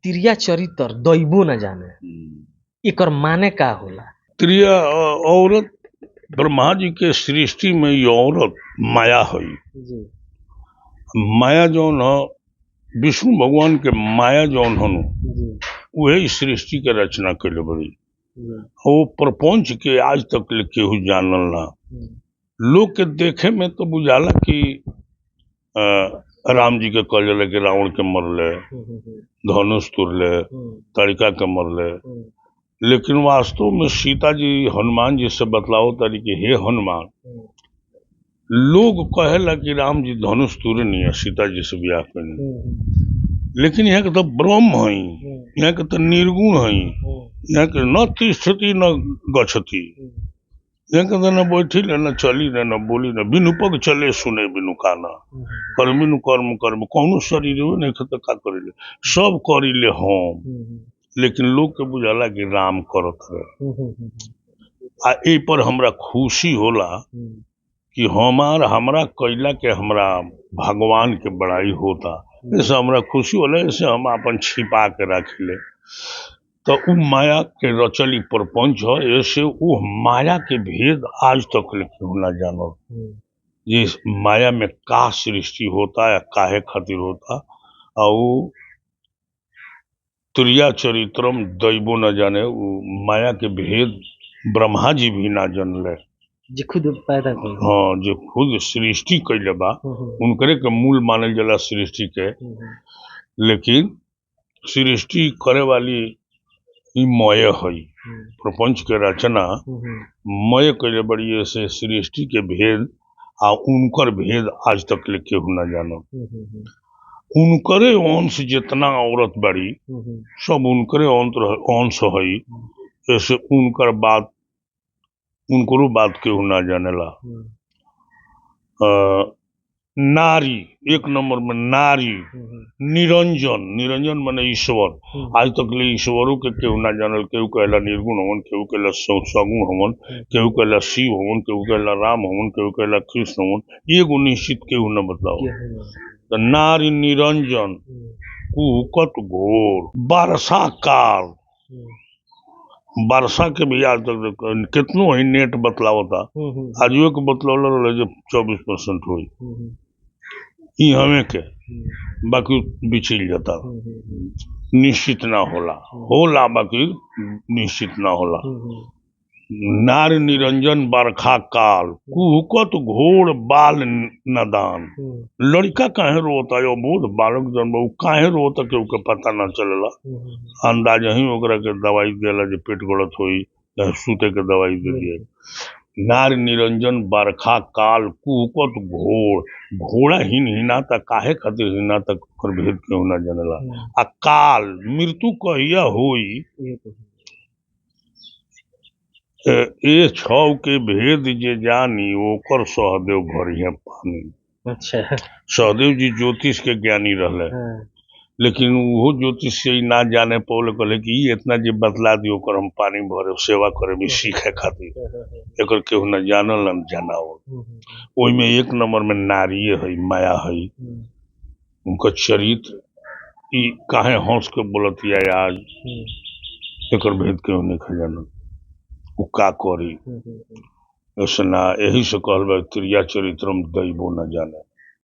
तिरिया चरित्र दैबो न जाने, एकर माने का होला? तिरिया औरत ब्रह्मा जी के सृष्टि में ये औरत माया है। जी माया जौन ह विष्णु भगवान के माया जौन हनु जी वही सृष्टि के रचना कैले बड़ी। जी वो प्रपंच के आज तक ले केहू जानल ना। लोग के देखे में तो बुझाला कि राम जी के कहल जाला कि रावण के मरले, धनुष तुरले, तड़िका के मरले, लेकिन वास्तव में सीता जी हनुमान जी से बतलाओ तारी कि हे हनुमान, लोग कहेला कि राम जी धनुष तुरे नहीं है, सीता जी से ब्याह करनी, लेकिन यहाँ के तो ब्रह्म है, यहाँ के तो निर्गुण है, यहाँ के न तिष्ठति न गच्छति, यहाँ के तो न बैठी न चली न बोली न, बिनु पग चले सुने बिनु काना, कर्मिनु कर्म कर्म, कौनो शरीर नहीं खत का करिले, सब करिले हम, लेकिन लोग के बुझाला कि राम करत रहे। आ ए पर हमरा खुशी होला कि हमरा कैला के हमरा भगवान के बड़ाई होता, ऐसे हमरा खुशी होला, ऐसे हम अपन छिपा के रखले। तो उ माया के रचली प्रपंच है, ऐसे वो माया के भेद आज तक केहू ना जानल, जिस माया में का सृष्टि होता है, काहे खातिर होता, और तुरिया चरित्रम दैबो न जाने, माया के भेद ब्रह्मा जी भी ना जानले, जी खुद पैदा कर। हाँ, जो खुद सृष्टि कैले बा, उनकरे के मूल मानल जाला सृष्टि के, लेकिन सृष्टि करे वाली ई मय है, प्रपंच के रचना मय कैले बड़ी, ऐसे सृष्टि के भेद आ उनकर भेद आज तक ले केहू ना जानो। उनकरे अंश जितना औरत बड़ी सब उनकरे अंश है, ऐसे उनकर बात उनकरो बात केहू ना जानेला। नारी एक नंबर में नारी, निरंजन, निरंजन माने ईश्वर, आज तक ले ईश्वरों के केहू ना जानल, केहू कहला निर्गुण हवन, केहू कहला सगुण हवन, केहू कहला शिव हवन, केहू कहला राम हवन, केहू कहला कृष्ण हवन, एगो निश्चित केहू न बताओ। तो नारी निरंजन, कुहकत घोर, वर्षा काल, वर्षा के भी आज तक कितनो ही नेट बतलावता, आज के बतलौला रहे जो 24% हुई, ई हमें के बाकी बिछिल जाता, निश्चित ना होला बाकी निश्चित ना होला। नार निरंजन बरखा काल, कुहकत घोर बाल नदान, लड़का काहे रोता है, बोध बालक जन्म काहे रोता के ओके पता ना चलेला, अंदाज ही ओकरा के दवाई देला जो पेट गलत होई, सूते के दवाई दे दिए। नार निरंजन बरखा काल, कुहकत घोर, घोड़ा हिनाता काहे खातिर हिनाता ओकर भेद केहू ना जानेला। आ काल मृत्यु कहिया होई, ए छौ के भेद जे जानी, ओकर सहदेव भरिया पानी। अच्छा, सहदेव जी ज्योतिष के ज्ञानी रहले, लेकिन वो ज्योतिष से ना जाने पौले, कहले कि इतना जे बतला दियो ओकर हम पानी भरे सेवा करे भी सीखे खातिर, एकर केहू ना जानल न जानाओ। ओई में एक नंबर में नारिये है, माया है, उनका चरित्र ई काहे हंस के बोलतिया आज, एकर भेद केहू नहीं खजाना, उ का करी, ऐसा ना, यही से कहल बा तिरिया चरित्रम दैबो न जाने।